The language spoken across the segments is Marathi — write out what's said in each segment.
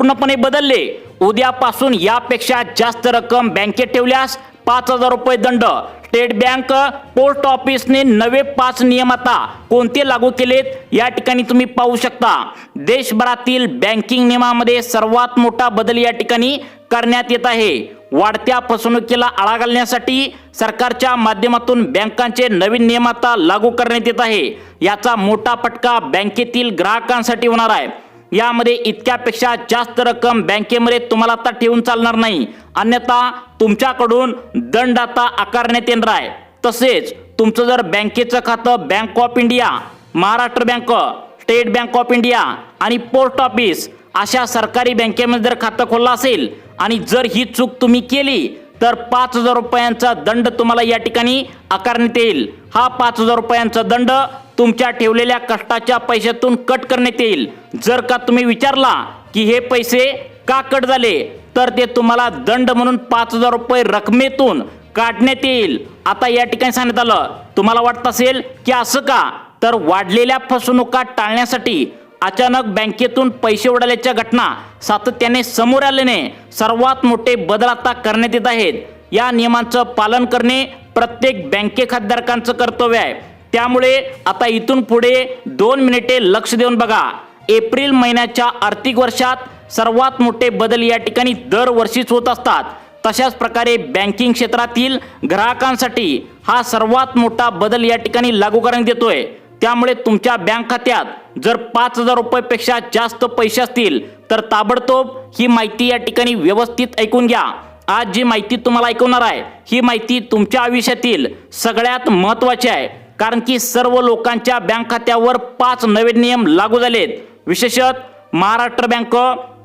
पूर्णपणे बदलले। उद्यापासून यापेक्षा जास्त रक्कम बँकेत ठेवल्यास 5,000 रुपये दंड। स्टेट बँक पोस्ट ऑफिसने नवे 5 नियम आता कोणते लागू केलेत या ठिकाणी तुम्ही पाहू शकता। देशभरातील बँकिंग नियमामध्ये सर्वात मोठा बदल या ठिकाणी करण्यात येत आहे। वाढत्या फसवणुकीला आळा घालण्यासाठी सरकारच्या माध्यमातून बँकांचे नवीन नियम आता लागू करण्यात येत आहे। याचा मोठा फटका बँकेतील ग्राहकांसाठी होणार आहे। यामध्ये इतक्यापेक्षा जास्त रक्कम बँकेमध्ये तुम्हाला आता ठेवून चालणार नाही, अन्यथा तुमच्याकडून दंड आता आकारण्यात येणार आहे। तसेच तुमचं जर बँकेचं खातं bank of India, Maharashtra bank, state bank of India आणि पोस्ट ऑफिस अशा सरकारी बँकेमध्ये जर खातं खोललं असेल आणि जर ही चूक तुम्ही केली तर 5,000 रुपयांचा दंड तुम्हाला या ठिकाणी आकारण्यात येईल। हा 5,000 रुपयांचा दंड तुमच्या ठेवलेल्या कष्टाच्या पैशातून कट करण्यात येईल। जर का तुम्ही विचारला की हे पैसे का कट झाले, तर ते तुम्हाला दंड म्हणून 5,000 रुपये रकमेतून काढण्यात येईल। आता या ठिकाणी सांगण्यात आलं, तुम्हाला वाटत असेल की असं का, तर वाढलेल्या फसवणुका टाळण्यासाठी अचानक बँकेतून पैसे उडाल्याच्या घटना सातत्याने समोर आल्याने सर्वात मोठे बदल आता करण्यात येत आहेत। या नियमांचं पालन करणे प्रत्येक बँके खातेधारकांचं कर्तव्य आहे। त्यामुळे आता इथून पुढे 2 मिनिटे लक्ष देऊन बघा। एप्रिल महिन्याच्या आर्थिक वर्षात सर्वात मोठे बदल या ठिकाणी दरवर्षीच होत असतात। तशाच प्रकारे बँकिंग क्षेत्रातील ग्राहकांसाठी हा सर्वात मोठा बदल या ठिकाणी लागू करण्यात येतोय। त्यामुळे तुमच्या बँक खात्यात जर 5,000 रुपयापेक्षा जास्त पैसे असतील तर ताबडतोब ही माहिती या ठिकाणी व्यवस्थित ऐकून घ्या। आज जी माहिती तुम्हाला ऐकवणार आहे ही माहिती तुमच्या आयुष्यातील सगळ्यात महत्त्वाची आहे, कारण की सर्व लोकांच्या बँक खात्यावर 5 नवे नियम लागू झालेत। विशेषतः महाराष्ट्र बँक,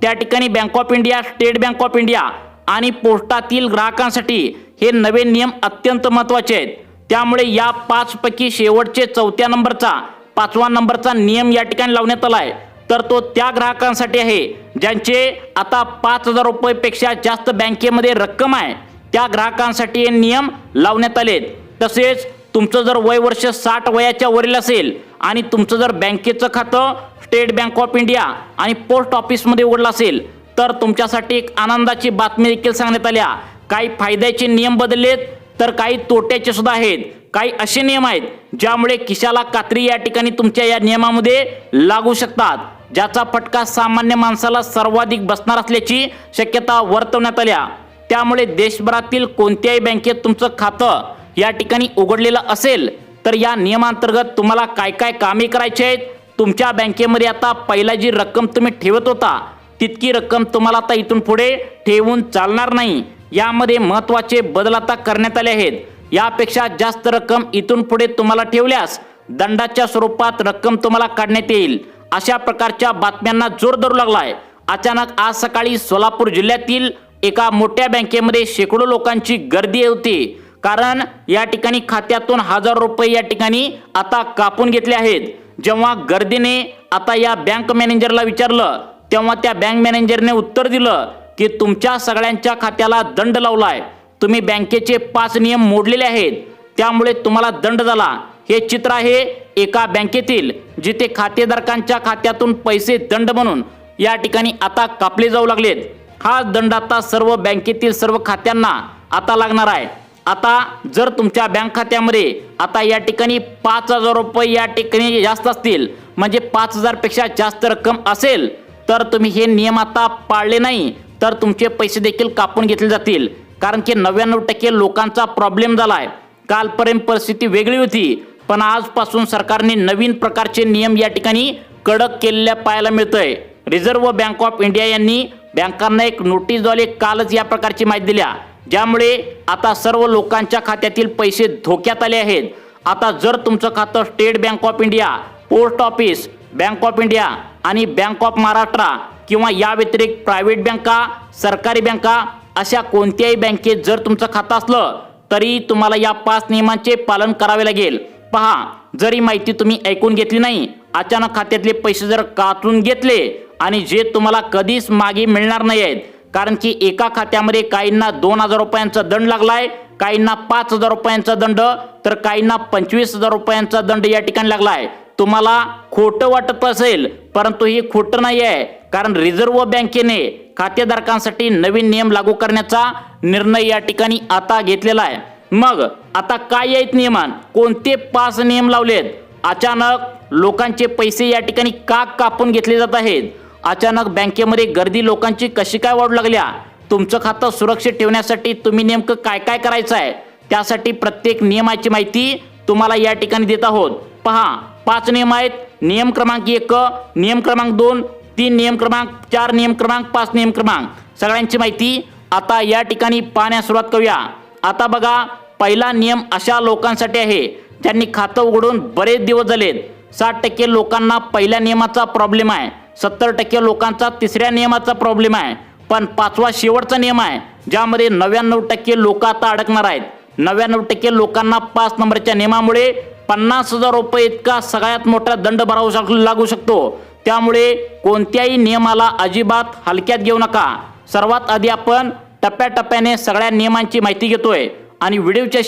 त्या ठिकाणी bank of India, state bank of India आणि पोस्टातील ग्राहकांसाठी हे नवे नियम अत्यंत महत्त्वाचे आहेत। त्यामुळे या 5 पैकी शेवटचे 4थ्या नंबरचा 5वा नंबरचा नियम या ठिकाणी लावण्यात आलाय, तर तो त्या ग्राहकांसाठी आहे ज्यांचे आता 5,000 रुपयेपेक्षा जास्त बँकेमध्ये रक्कम आहे। त्या ग्राहकांसाठी हे नियम लावण्यात आलेत। तसेच तुमचं जर वय वर्ष 60 वयाच्या वरील असेल आणि तुमचं जर बँकेचं खातं स्टेट बँक ऑफ इंडिया आणि पोस्ट ऑफिसमध्ये उघडलं असेल तर तुमच्यासाठी एक आनंदाची बातमी देखील सांगण्यात आल्या। काही फायद्याचे नियम बदललेत तर काही तोट्याचे सुद्धा आहेत। काही असे नियम आहेत ज्यामुळे खिशाला कात्री या ठिकाणी तुमच्या या नियमामध्ये लागू शकतात, ज्याचा फटका सामान्य माणसाला सर्वाधिक बसणार असल्याची शक्यता वर्तवण्यात आल्या। त्यामुळे देशभरातील कोणत्याही बँकेत तुमचं खातं या ठिकाणी उघडलेलं असेल तर या नियमांतर्गत तुम्हाला काय काय कामे करायची आहेत। तुमच्या बँकेमध्ये आता पहिला जी रक्कम तुम्ही ठेवत होता तितकी रक्कम तुम्हाला आता इथून पुढे ठेवून चालणार नाही। यामध्ये महत्त्वाचे बदल आता करण्यात आले आहेत। यापेक्षा जास्त रक्कम इथून पुढे तुम्हाला ठेवल्यास दंडाच्या स्वरूपात रक्कम तुम्हाला काढण्यात येईल। अशा प्रकारच्या बातम्यांना जोर धरू लागलाय। अचानक आज सकाळी सोलापूर जिल्ह्यातील एका मोठ्या बँकेमध्ये शेकडो लोकांची गर्दी होती, कारण या ठिकाणी खात्यातून 1,000 रुपये या ठिकाणी आता कापून घेतले आहेत। जेव्हा गर्दीने आता या बँक मॅनेजरला विचारलं तेव्हा त्या बँक मॅनेजरने उत्तर दिलं की तुमच्या सगळ्यांच्या खात्याला दंड लावलाय, तुम्ही बँकेचे 5 नियम मोडलेले आहेत, त्यामुळे तुम्हाला दंड झाला। हे चित्र आहे एका बँकेतील, जिथे खातेधारकांच्या खात्यातून पैसे दंड म्हणून या ठिकाणी आता कापले जाऊ लागलेत। हा दंड आता सर्व बँकेतील सर्व खात्यांना आता लागणार आहे। आता जर तुमच्या बँक खात्यामध्ये आता या ठिकाणी 5,000 रुपये या ठिकाणी जास्त असतील, म्हणजे 5,000 पेक्षा जास्त रक्कम असेल, तर तुम्ही हे नियम आता पाळले नाही तर तुमचे पैसे देखील कापून घेतले जातील। कारण की 99% लोकांचा प्रॉब्लेम झालाय। कालपर्यंत परिस्थिती वेगळी होती, पण आजपासून सरकारने नवीन प्रकारचे नियम या ठिकाणी कडक केलेल्या पाहायला मिळतंय। रिझर्व्ह बँक ऑफ इंडिया यांनी बँकांना एक नोटीसद्वारे कालच या प्रकारची माहिती दिल्या, ज्यामुळे आता सर्व लोकांच्या खात्यातील पैसे धोक्यात आले आहेत। आता जर तुमचं खातं state bank of India, post office, bank of India आणि बँक ऑफ महाराष्ट्र किंवा या व्यतिरिक्त प्रायव्हेट बँका, सरकारी बँका अशा कोणत्याही बँकेत जर तुमचं खातं असलं तरी तुम्हाला या 5 नियमांचे पालन करावे लागेल। पहा, जर ही माहिती तुम्ही ऐकून घेतली नाही, अचानक खात्यातले पैसे जर काढून घेतले आणि जे तुम्हाला कधीच मागे मिळणार नाही आहेत, कारण की एका खात्यामध्ये काहींना 2,000 रुपयांचा दंड लागलाय, काहींना 5,000 रुपयांचा दंड, तर काहींना 25,000 रुपयांचा दंड या ठिकाणी लागलाय। तुम्हाला खोटं वाटत असेल, परंतु हे खोटं नाही आहे, कारण रिझर्व्ह बँकेने खातेधारकांसाठी नवीन नियम लागू करण्याचा निर्णय या ठिकाणी आता घेतलेला आहे। मग आता काय आहेत नियमान, कोणते 5 नियम लावलेत? अचानक लोकांचे पैसे या ठिकाणी का कापून घेतले जात आहेत? अचानक बँकेमध्ये गर्दी लोकांची कशी काय वाढू लागल्या? तुमचं खातं सुरक्षित ठेवण्यासाठी तुम्ही नेमकं काय काय करायचं आहे, त्यासाठी प्रत्येक नियमाची माहिती तुम्हाला या ठिकाणी देत आहोत। पहा, 5 नियम आहेत। नियम क्रमांक 1, नियम क्रमांक 2, 3 नियम क्रमांक, 4 नियम क्रमांक, 5 नियम क्रमांक, सगळ्यांची माहिती आता या ठिकाणी पाहण्यास सुरुवात करूया। आता बघा, पहिला नियम अशा लोकांसाठी आहे ज्यांनी खातं उघडून बरेच दिवस झालेत। 60% लोकांना पहिल्या नियमाचा प्रॉब्लेम आहे, 70% लोकांचा तिसऱ्या नियमाचा प्रॉब्लेम आहे, पण 5वा शेवटचा नियम आहे ज्यामध्ये 99% लोक आता अडकणार आहेत। 99% लोकांना 5 नंबरच्या नियमामुळे 50,000 रुपये इतका सगळ्यात मोठा दंड भरावा लागू शकतो। त्यामुळे कोणत्याही नियमाला अजिबात हलक्यात घेऊ नका। सर्वात आधी आपण टप्प्याटप्प्याने सगळ्या नियमांची माहिती घेतोय आणि व्हिडिओच्या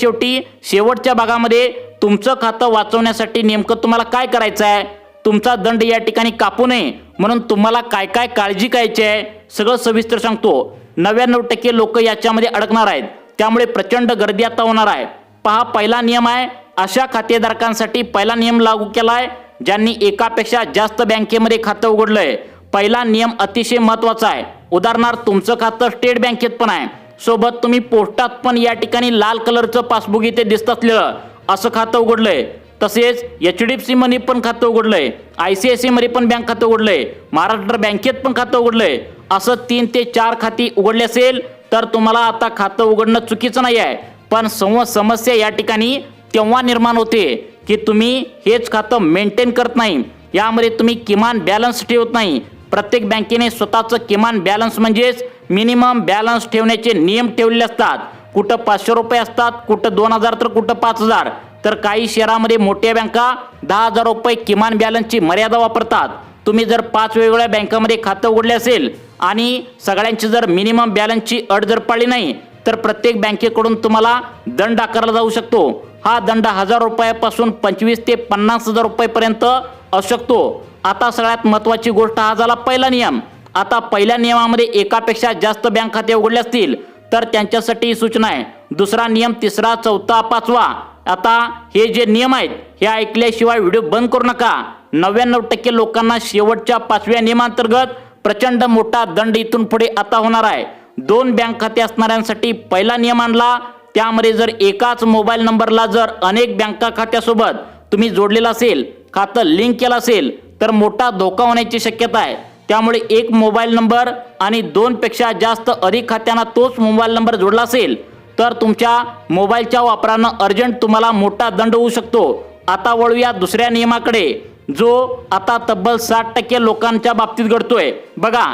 शेवटच्या भागामध्ये तुमचं खातं वाचवण्यासाठी नेमकं तुम्हाला काय करायचं आहे, तुमचा दंड या ठिकाणी कापू नये म्हणून तुम्हाला काय काय काळजी घ्यायची आहे, सगळं सविस्तर सांगतो। 99% लोक याच्यामध्ये अडकणार आहेत, त्यामुळे प्रचंड गर्दी आता होणार आहे। पहा, पहिला नियम आहे, अशा खातेधारकांसाठी पहिला नियम लागू केलाय ज्यांनी एकापेक्षा जास्त बँकेमध्ये खातं उघडलंय। पहिला नियम अतिशय महत्त्वाचा आहे। उदाहरणार्थ, तुमचं खातं स्टेट बँकेत पण आहे, सोबत तुम्ही पोस्टात पण या ठिकाणी लाल कलरचं पासबुक इथे दिसत असलेलं असं खातं उघडलंय, तसेच HDFC मध्ये पण खातं उघडलंय, ICICI मध्ये पण बँक खातं उघडलंय, महाराष्ट्र बँकेत पण खातं उघडलंय, असं 3 ते 4 खाती उघडली असेल तर तुम्हाला आता खातं उघडणं चुकीचं नाही आहे। पण समस्या या ठिकाणी तेव्हा निर्माण होते की तुम्ही हेच खातं मेंटेन करत नाही, यामध्ये तुम्ही किमान बॅलन्स ठेवत नाही। प्रत्येक बँकेने स्वतःचं किमान बॅलन्स म्हणजेच मिनिमम बॅलन्स ठेवण्याचे नियम ठेवलेले असतात। कुठं 500 रुपये असतात, कुठं 2000 तर कुठं 5000, तर काही शहरामध्ये मोठ्या बँका 10,000 रुपये किमान बॅलन्सची मर्यादा वापरतात। तुम्ही जर 5 वेगवेगळ्या बँकांमध्ये खातं उघडले असेल आणि सगळ्यांची जर मिनिमम बॅलन्सची अट जर पाळली नाही तर प्रत्येक बँकेकडून तुम्हाला दंड आकारला जाऊ शकतो। हा दंड 1000 रुपयापासून 25 ते 50,000 रुपयेपर्यंत असू शकतो। आता सगळ्यात महत्त्वाची गोष्ट हा झाला पहिला नियम। आता पहिल्या नियमामध्ये एकापेक्षा जास्त बँक खाते उघडले असतील तर त्यांच्यासाठी सूचना आहे। दुसरा नियम, तिसरा, चौथा, 5वा, आता हे जे नियम आहेत हे ऐकल्याशिवाय व्हिडिओ बंद करू नका। 99% लोकांना शेवटच्या 5व्या नियमांतर्गत प्रचंड मोठा दंड इथून पुढे आता होणार आहे। 2 बँक खाते असणाऱ्यांसाठी पहिला नियम आणला, त्यामध्ये जर एकाच मोबाईल नंबरला जर अनेक बँका खात्यासोबत तुम्ही जोडलेला असेल, खातं लिंक केलं असेल तर मोठा धोका होण्याची शक्यता आहे। त्यामुळे एक मोबाईल नंबर आणि 2 पेक्षा जास्त अधिक खात्यांना तोच मोबाईल नंबर जोडला असेल तर तुमच्या मोबाईलच्या वापरानं अर्जंट तुम्हाला मोठा दंड होऊ शकतो। आता वळूया दुसऱ्या नियमाकडे, जो आता तब्बल 60% लोकांच्या बाबतीत घडतोय। बघा,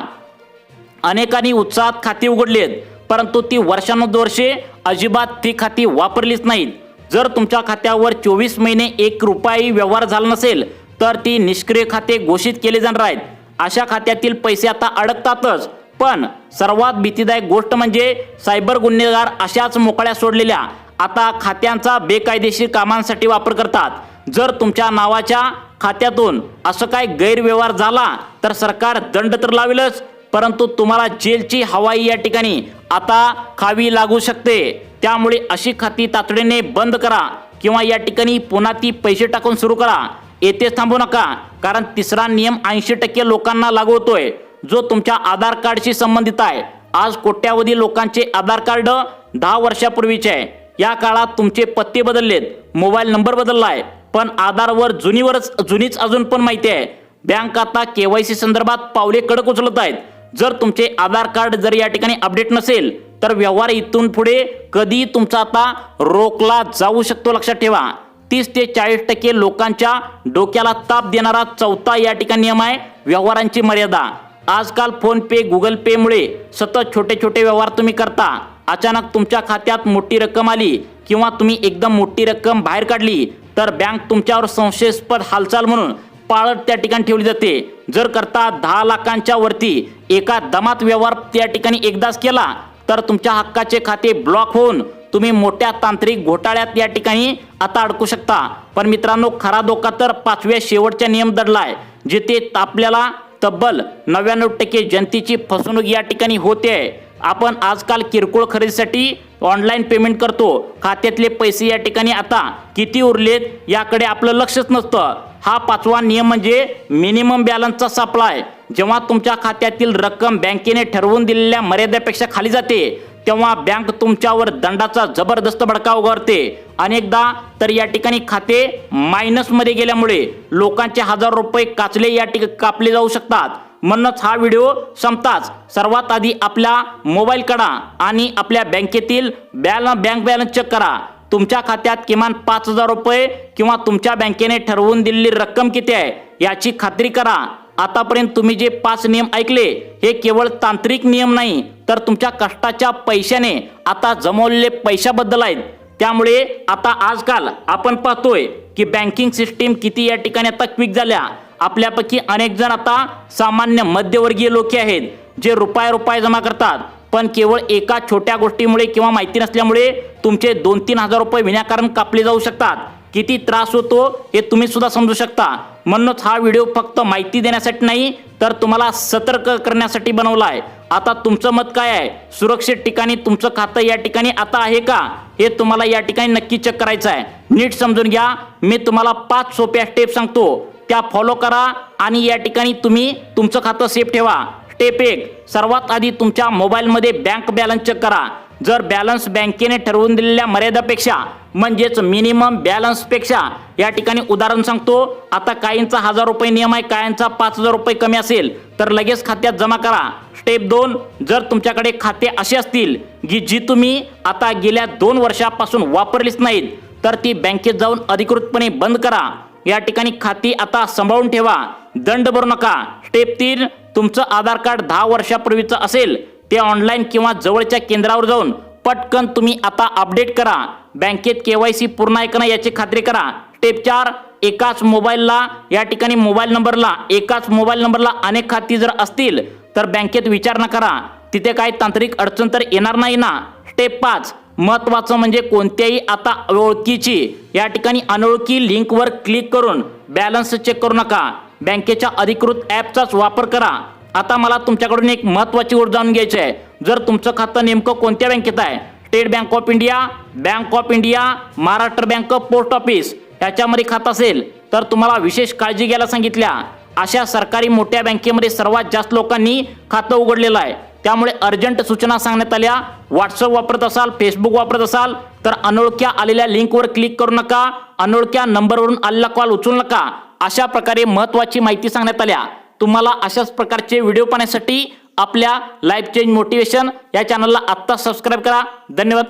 अनेकांनी उत्साहात खाती उघडली आहेत, परंतु ती वर्षानुवर्षे अजिबात ती खाती वापरलीच नाहीत। जर तुमच्या खात्यावर 24 महिने 1 रुपयाही व्यवहार झाला नसेल तर ती निष्क्रिय खाते घोषित केले जाणार आहेत। अशा खात्यातील पैसे आता अडकतातच, पण सर्वात भीतीदायक गोष्ट म्हणजे सायबर गुन्हेगार अशाच मोकळ्या सोडलेल्या आता खात्यांचा बेकायदेशीर कामांसाठी वापर करतात। जर तुमच्या नावाच्या खात्यातून असं काय गैरव्यवहार झाला तर सरकार दंड तर लावेलच, परंतु तुम्हाला जेलची हवाई या ठिकाणी आता खावी लागू शकते। त्यामुळे अशी खाती तातडीने बंद करा किंवा या ठिकाणी पुन्हा ती पैसे टाकून सुरू करा। येथेच थांबू नका, कारण तिसरा नियम 80% लोकांना लागू होतोय, जो तुमच्या आधार कार्डशी संबंधित आहे। आज कोट्यावधी लोकांचे आधार कार्ड 10 वर्षापूर्वीचे आहे। या काळात तुमचे पत्ते बदललेत, मोबाईल नंबर बदललाय, पण आधारवर जुनीच अजून पण माहिती आहे। बँक आता KYC संदर्भात पावले कडक उचलत आहेत। जर तुमचे आधार कार्ड जर या ठिकाणी अपडेट नसेल तर व्यवहार इथून पुढे कधी तुमचा आता रोखला जाऊ शकतो, लक्षात ठेवा। 30 ते 40% लोकांच्या डोक्याला ताप देणारा चौथा या ठिकाणी नियम आहे व्यवहारांची मर्यादा। आजकाल फोन पे, गुगल पे मुळे सतत छोटे छोटे व्यवहार तुम्ही करता। अचानक तुमच्या खात्यात मोठी रक्कम आली किंवा तुम्ही एकदम मोठी रक्कम बाहेर काढली तर बँक तुमच्यावर संशयास्पद हालचाल म्हणून पाळत त्या ठिकाणी ठेवली जाते। जर करता 10 लाखांच्या वरती एका दमात व्यवहार त्या ठिकाणी एकदाच केला तर तुमच्या हक्काचे खाते ब्लॉक होऊन तुम्ही मोठ्या तांत्रिक घोटाळ्यात या ठिकाणी आता अडकू शकता। पण मित्रांनो, खरा धोका तर 5व्या शेवटच्या नियम दडलाय, जिथे आपल्याला तब्बल 99% जनतेची फसवणूक या ठिकाणी होते। आपण आजकाल किरकोळ खरेदीसाठी ऑनलाईन पेमेंट करतो, खात्यातले पैसे या ठिकाणी आता किती उरलेत याकडे आपलं लक्षच नसतं। हा 5वा नियम म्हणजे मिनिमम बॅलन्सचा सप्लाय। जेव्हा तुमच्या खात्यातील रक्कम बँकेने ठरवून दिलेल्या मर्यादेपेक्षा खाली जाते, तेव्हा बँक तुमच्यावर दंडाचा जबरदस्त भडका उगारते। अनेकदा तर या ठिकाणी खाते मायनसमध्ये गेल्यामुळे लोकांचे हजारो रुपये कापले जाऊ शकतात। म्हणूनच हा व्हिडिओ संपताच सर्वात आधी आपला मोबाईल काढा आणि आपल्या बँकेतील बँक बॅलन्स चेक करा। तुमच्या खात्यात किमान 5000 रुपये किंवा तुमच्या बँकेने ठरवून दिलेली रक्कम किती आहे याची खात्री करा। आतापर्यंत तुम्ही जे 5 नियम ऐकले हे केवळ तांत्रिक नियम नाही, तर तुमच्या कष्टाच्या पैशाने आता जमवलेले पैशाबद्दल आहेत। त्यामुळे आता आजकाल आपण पाहतोय की बँकिंग सिस्टीम किती या ठिकाणी आता क्विक झाल्या। आपल्यापैकी अनेक जण आता सामान्य मध्यवर्गीय लोक आहेत, जे रुपये जमा करतात, पण केवळ एका छोट्या गोष्टीमुळे किंवा माहिती नसल्यामुळे तुमचे 2-3 हजार रुपये विनाकारण कापले जाऊ शकतात। किती त्रास होतो हे तुम्ही सुद्धा समजू शकता। म्हणूनच हा व्हिडिओ फक्त माहिती देण्यासाठी नाही, तर तुम्हाला सतर्क करण्यासाठी बनवलाय। आता तुमचं मत काय आहे? सुरक्षित ठिकाणी तुमचं खातं या ठिकाणी आता आहे का, हे तुम्हाला या ठिकाणी नक्की चेक करायचं आहे। नीट समजून घ्या, मी तुम्हाला 5 सोप्या स्टेप सांगतो, त्या फॉलो करा आणि या ठिकाणी तुम्ही तुमचं खातं सेफ ठेवा। स्टेप 1, सर्वात आधी तुमच्या मोबाईलमध्ये बँक बॅलन्स चेक करा। जर बॅलन्स बँकेने ठरवून दिलेल्या मर्यादेपेक्षा म्हणजेच मिनिमम बॅलन्सपेक्षा, या ठिकाणी उदाहरण सांगतो, आता काहींचा 1000 रुपये नियम आहे, काहींचा 5000 रुपये कमी असेल तर लगेच खात्यात जमा करा। स्टेप 2, जर तुमच्याकडे खाते असे असतील की जी तुम्ही आता गेल्या 2 वर्षापासून वापरलीच नाहीत, तर ती बँकेत जाऊन अधिकृतपणे बंद करा। या ठिकाणी खाती आता सांभाळून ठेवा, दंड भरू नका। स्टेप 3, तुमचं आधार कार्ड 10 वर्षापूर्वीचं असेल ते ऑनलाईन किंवा जवळच्या केंद्रावर जाऊन पटकन तुम्ही आता अपडेट करा। बँकेत KYC पूर्ण आहे का नाही याची खात्री करा। स्टेप 4, एकाच मोबाईल नंबरला अनेक खाती जर असतील तर बँकेत विचारणा करा, तिथे काही तांत्रिक अडचण तर येणार नाही ना। स्टेप 5, महत्त्वाचं म्हणजे कोणत्याही आता ओळखीची या ठिकाणी अनोळखी लिंकवर क्लिक करून बॅलन्स चेक करू नका। बँकेच्या अधिकृत ॲपचाच वापर करा। आता मला तुमच्याकडून एक महत्त्वाची गोष्ट जाणून घ्यायची आहे, जर तुमचं खातं नेमकं कोणत्या बँकेत आहे, state bank of India, Maharashtra bank, post office याच्यामध्ये खातं असेल तर तुम्हाला विशेष काळजी घ्यायला सांगितल्या। अशा सरकारी मोठ्या बँकेमध्ये सर्वात जास्त लोकांनी खातं उघडलेलं आहे, त्यामुळे अर्जंट सूचना सांगण्यात आल्या। व्हॉट्सअप वापरत असाल, फेसबुक वापरत असाल तर अनोळख्या आलेल्या लिंकवर क्लिक करू नका, अनोळख्या नंबरवरून आलेला कॉल उचलू नका। अशा प्रकारे महत्त्वाची माहिती सांगण्यात आल्या। तुम्हाला अशाच प्रकारचे व्हिडिओ पाहण्यासाठी आपल्या लाईफ चेंज मोटिवेशन या चॅनलला आत्ता सबस्क्राईब करा। धन्यवाद।